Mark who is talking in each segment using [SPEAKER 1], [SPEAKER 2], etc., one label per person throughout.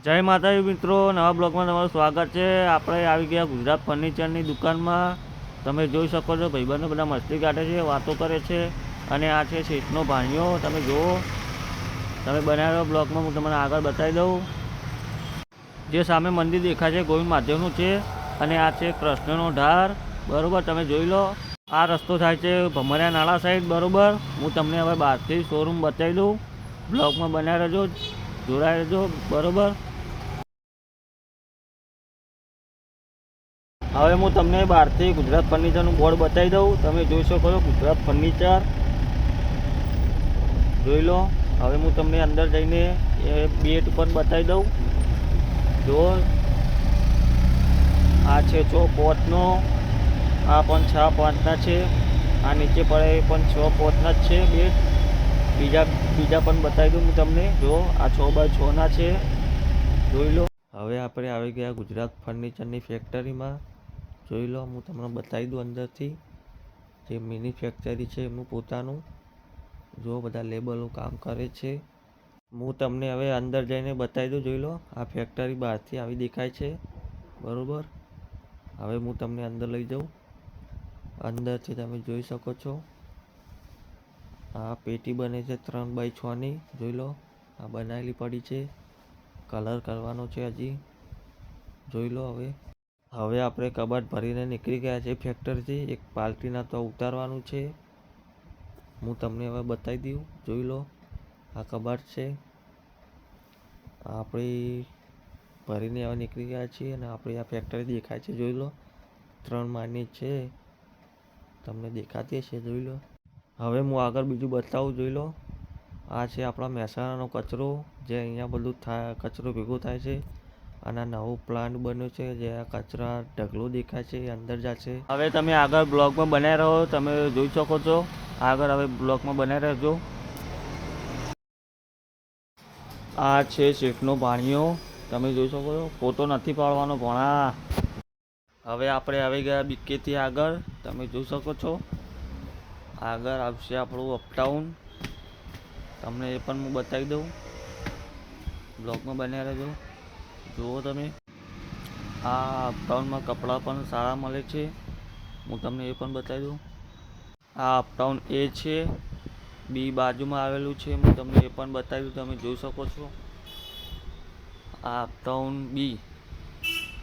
[SPEAKER 1] જય માતાજી મિત્રો, નવા બ્લોગમાં તમારું સ્વાગત છે। આપણે આવી ગયા ગુજરાત ફર્નિચરની દુકાનમાં। તમે જોઈ શકો છો ભાઈબંધો બધા મસ્તી કાઢે છે, વાતો કરે છે અને આ છે શેઠનો ભાણિયો। તમે જુઓ, તમે બનાવેલો બ્લોગમાં હું તમને આગળ બતાવી દઉં। જે સામે મંદિર દેખાય છે ગોવિંદ મહાદેવનું છે અને આ છે કૃષ્ણનો ઢાર, બરાબર। તમે જોઈ લો, આ રસ્તો થાય છે ભમરિયા નાળા સાઈડ, બરાબર। હું તમને હવે બહારથી શોરૂમ બતાવી દઉં। બ્લોગમાં બનાવી રહેજો, જોડાઈ રહેજો, બરાબર। હવે હું તમને બહારથી ગુજરાત ફર્નિચરનું બોર્ડ બતાવી દઉં। તમે જોઈ શકો છો ગુજરાત ફર્નિચર, જોઈ લો। હવે હું તમને અંદર જઈને એ બેટ પણ બતાવી દઉં। જો આ છે 6 પોતનો, આ પણ 6 5ના છે, આ નીચે પડે એ પણ 6 પોતના જ છે બેટ। બીજા પણ બતાવી દઉં હું તમને। જો આ 6x6ના છે, જોઈ લો। હવે આપણે આવી ગયા ગુજરાત ફર્નિચરની ફેક્ટરીમાં, જોઈ લો। હું તમને બતાવી દઉં અંદરથી જે મિની ફેક્ટરી છે એમનું પોતાનું। જો બધા લેબરો કામ કરે છે। હું તમને હવે અંદર જઈને બતાવી દઉં, જોઈ લો। આ ફેક્ટરી બહારથી આવી દેખાય છે, બરાબર। હવે હું તમને અંદર લઈ જાઉં। અંદરથી તમે જોઈ શકો છો આ પેટી બને છે 3x6ની, જોઈ લો। આ બનાવેલી પડી છે, કલર કરવાનો છે હજી, જોઈ લો। હવે આપણે કબાટ ભરીને નીકળી ગયા છે ફેક્ટરીથી। એક પાલટીના તો ઉતારવાનું છે, હું તમને હવે બતાવી દઉં, જોઈ લો। આ કબાટ છે, આપણી ભરીને હવે નીકળી ગયા છીએ અને આપણી આ ફેક્ટરી દેખાય છે, જોઈ લો। 3 માળની છે, તમને દેખાતી હશે, જોઈ લો। હવે હું આગળ બીજું બતાવું, જોઈ લો। આ છે આપણા મહેસાણાનો કચરો, જે અહીંયા બધું કચરો ભેગો થાય છે અને નવું પ્લાન્ટ બન્યું છે જે આ કચરા ઢગલો દેખાય છે એ અંદર જશે। હવે તમે આગળ બ્લોગમાં બનાવી રહો, તમે જોઈ શકો છો આગળ। હવે બ્લોગમાં બનાવી રહેજો। આ છે શેઠનો ભાણિયો, તમે જોઈ શકો છો। ફોટો નથી પાડવાનો ભણા। હવે આપણે આવી ગયા બીકેથી આગળ, તમે જોઈ શકો છો। આગળ આવશે આપણું અપટાઉન, તમને એ પણ હું બતાવી દઉં। બ્લોગમાં બન્યા રહેજો, જુઓ તમે। આ અપટાઉનમાં કપડાં પણ સારા મળે છે, હું તમને એ પણ બતાવી દઉં। આ અપટાઉન એ છે, બી બાજુમાં આવેલું છે, હું તમને એ પણ બતાવી દઉં, તમે જોઈ શકો છો। આ અપટાઉન બી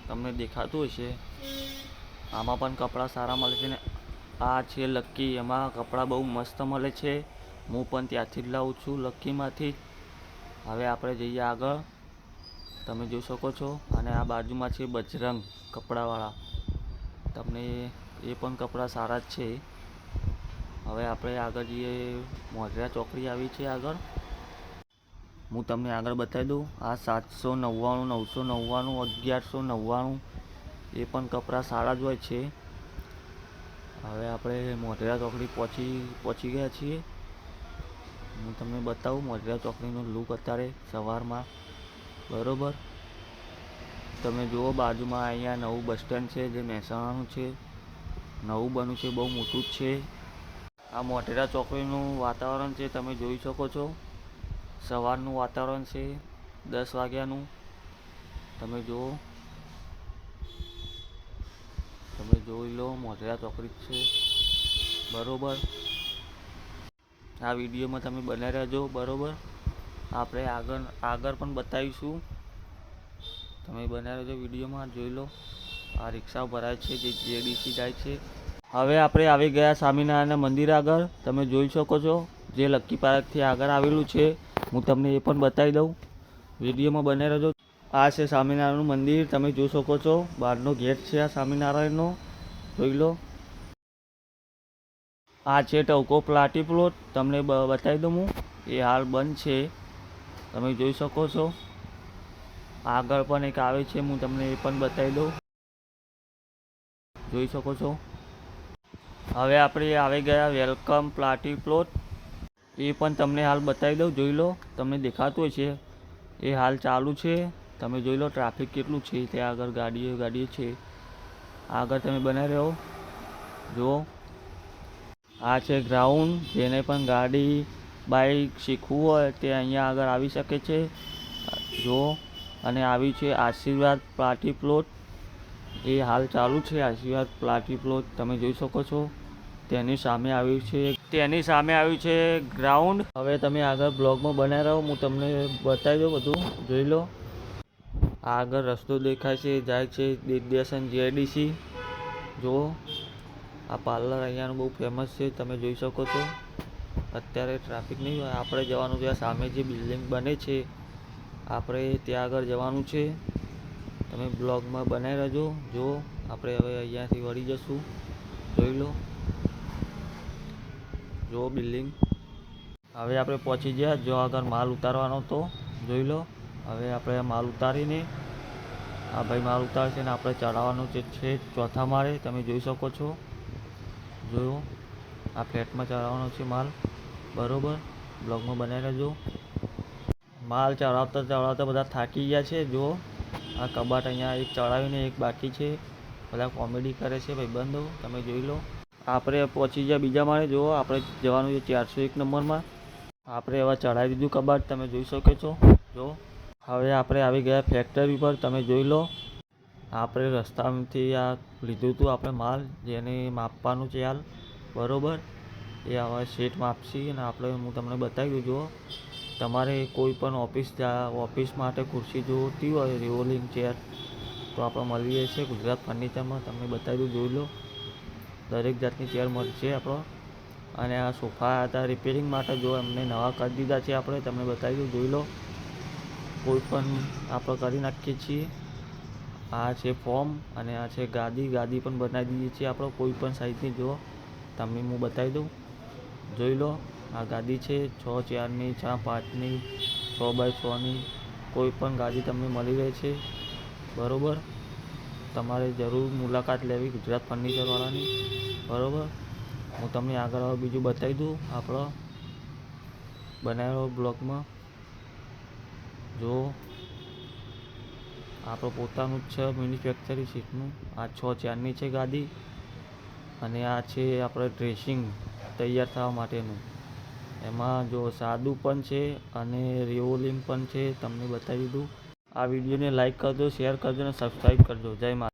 [SPEAKER 1] તમને દેખાતું હશે, આમાં પણ કપડાં સારા મળે છે ને આ છે લક્કી, એમાં કપડાં બહુ મસ્ત મળે છે, હું પણ ત્યાંથી જ લાવું છું, લક્કીમાંથી। હવે આપણે જઈએ આગળ, તમે જોઈ શકો છો। અને આ બાજુમાં છે બજરંગ કપડાવાળા, તમને એ પણ કપડાં સારા જ છે। હવે આપણે આગળ જઈએ, મોઢેરા ચોકડી આવી છે આગળ, હું તમને આગળ બતાવી દઉં। આ 799, 999, 1199, એ પણ કપડાં સારા જ હોય છે। હવે આપણે મોઢેરા ચોકડી પહોંચી ગયા છીએ। હું તમને બતાવું મોઢેરા ચોકડીનો લુક અત્યારે સવારમાં, બરાબર। તમે જુઓ બાજુમાં અહીંયા નવું બસ સ્ટેન્ડ છે જે મહેસાણાનું છે, નવું બન્યું છે, બહુ મોટું જ છે। આ મોઢેરા ચોકડીનું વાતાવરણ છે, તમે જોઈ શકો છો। સવારનું વાતાવરણ છે, 10 વાગ્યાનું, તમે જુઓ, તમે જોઈ લો। મોઢેરા ચોકડી છે, બરાબર। આ વિડીયોમાં તમે બન્યા રહેજો, બરાબર। આપણે આગળ પણ બતાવીશું, તમે બન્યા રહેજો વિડીયોમાં, જોઈ લો। આ રિક્ષા ભરાય છે જે જેડીસી જાય છે। હવે આપણે આવી ગયા સ્વામિનારાયણના મંદિર આગળ, તમે જોઈ શકો છો, જે લક્કી પાર્કથી આગળ આવેલું છે, હું તમને એ પણ બતાવી દઉં, વિડીયોમાં બન્યા રહેજો। આ છે સ્વામિનારાયણનું મંદિર, તમે જોઈ શકો છો, બહારનો ગેટ છે આ સ્વામિનારાયણનો, જોઈ લો। આ છે ટવકો પ્લાટી પ્લોટ, તમને બતાવી દઉં હું, એ હાલ બંધ છે, તમે જોઈ શકો છો। આગળ પણ એક આવે છે, હું તમને એ પણ બતાવી દઉં, જોઈ શકો છો। હવે આપણે આવી ગયા વેલકમ પ્લાટી પ્લોટ, એ પણ તમને હાલ બતાવી દઉં, જોઈ લો। તમને દેખાતું હશે, એ હાલ ચાલુ છે, તમે જોઈ લો ટ્રાફિક કેટલું છે ત્યાં આગળ, ગાડીઓ છે આગળ, તમે બનાવી રહો, જુઓ। આ છે ગ્રાઉન્ડ, જેને પણ ગાડી બાઈક શીખવું હોય તે અહીંયા આગળ આવી શકે છે, જુઓ। અને આવી છે આશીર્વાદ પાર્ટી પ્લોટ, એ હાલ ચાલુ છે આશીર્વાદ પાર્ટી પ્લોટ તમે જોઈ શકો છો. તેની સામે આવ્યું છે ગ્રાઉન્ડ. હવે તમે આગળ બ્લોગમાં બનાવી રહો, હું તમને બતાવી દઉં બધું જોઈ લો. આગળ રસ્તો દેખાય છે, જાય છે દિગ્દર્શન જેડીસી. જો આ પાર્લર અહીંયાનું બહુ ફેમસ છે, તમે જોઈ શકો છો. અત્યારે ટ્રાફિક નહીં હોય, આપણે જવાનું છે સામે જે બિલ્ડિંગ બને છે, આપણે ત્યાં આગળ જવાનું છે. તમે બ્લોગમાં બનાવી રહેજો. જો આપણે હવે અહીંયાથી વળી જશું, જોઈ લો. જો બિલ્ડિંગ, હવે આપણે પહોંચી ગયા. જો આગળ માલ ઉતારવાનો તો જોઈ લો. હવે આપણે માલ ઉતારીને આ ભાઈ માલ ઉતારશે ને આપણે ચડાવવાનું છે ચોથા માળે, તમે જોઈ શકો છો. જો આ ફ્લેટમાં ચડાવવાનો છે માલ, બરોબર. બ્લોગમાં બનાવી રહેજો. માલ ચડાવતા બધા થાકી ગયા છે. જો આ કબાટ અહીંયા એક ચડાવીને એક બાકી છે, બધા કોમેડી કરે છે ભાઈબંધો, તમે જોઈ લો. આપણે પહોંચી ગયા બીજા માળે. જો આપણે જવાનું છે 401 નંબરમાં. આપણે હવે ચડાવી દીધું કબાટ, તમે જોઈ શકો છો. જો હવે આપણે આવી ગયા ફેક્ટરી પર, તમે જોઈ લો. આપણે રસ્તામાંથી આ લીધું હતું આપણે માલ, જેને માપવાનું છે હાલ, બરોબર. એ હવે શેઠ માપશી અને આપણે હું તમને બતાવી દઉં. જો તમારે કોઈ પણ ઓફિસ માટે ખુરશી જોતી હોય, રોલિંગ ચેર, તો આપણે મળીએ છીએ ગુજરાત ફર્નિચરમાં. તમને બતાવી દઉં, જોઈ લો. દરેક જાતની ચેર મળશે આપણો. અને આ સોફા હતા રિપેરિંગ માટે, જો એમને નવા કરી દીધા છે આપણે, તમને બતાવી દઉં, જોઈ લો. કોઈ પણ આપણે કરી નાખીએ છીએ. આ છે ફોર્મ અને આ છે ગાદી પણ બનાવી દઈએ છીએ આપણે કોઈ પણ સાઈઝની. જો તમને હું બતાવી દઉં, જોઈ લો. આ ગાદી છે 6 ચેરની, 4 5ની, 6x6ની, કોઈ પણ ગાદી તમને મળી રહે છે, બરોબર. તમારે જરૂર મુલાકાત લેવી ગુજરાત ફર્નિચરવાળાની, બરોબર. હું તમને આગળ બીજું બતાવી દઉં આપણો બનાવેલો બ્લોગમાં. જો આપણું પોતાનું જ છે મેન્યુફેક્ચરિંગ સીટનું. આ 6 ચેરની છે ગાદી અને આ છે આપણે ડ્રેસિંગ તૈયાર થવા માટેનું. એમાં જો સાદું પણ છે અને રિવોલિંગ પણ છે, તમને બતાવી દીધું. આ વિડીયોને લાઈક કરજો, શેર કરજો અને સબસ્ક્રાઈબ કરજો. જય માતા.